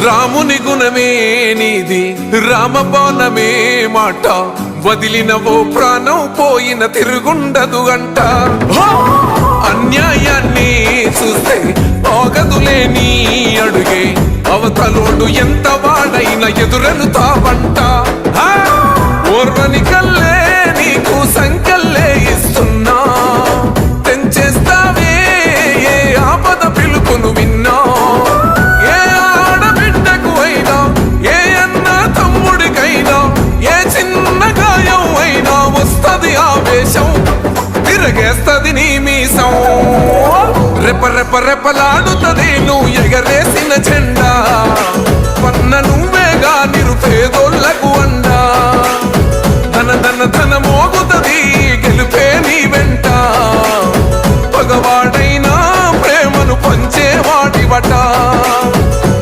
రాముని గుణమే నీది రామబాణమే మాట వదిలినవో ప్రాణం పోయిన తిరుగుండదు గంట అన్యాయాన్ని చూస్తే ఆగదులే నీ అడుగే అవతలోడు ఎంత వాడైనా ఎదురెనుతావంట ఓర్వని కల్లే నీకు సంకల్లే ఇస్తున్నా తెంచేస్తావే ఏ ఆపద పిలుపును విన్నా ఏ ఆడబిడ్డకు అయినా ఏ అన్న తమ్ముడికైనా ఏ చిన్న గాయం అయినా వస్తది ఆవేశం తిరగేస్తది నీ మీసం రెప రెప రెపలాడుతది నువ్వు ఎగరేసిన జెండా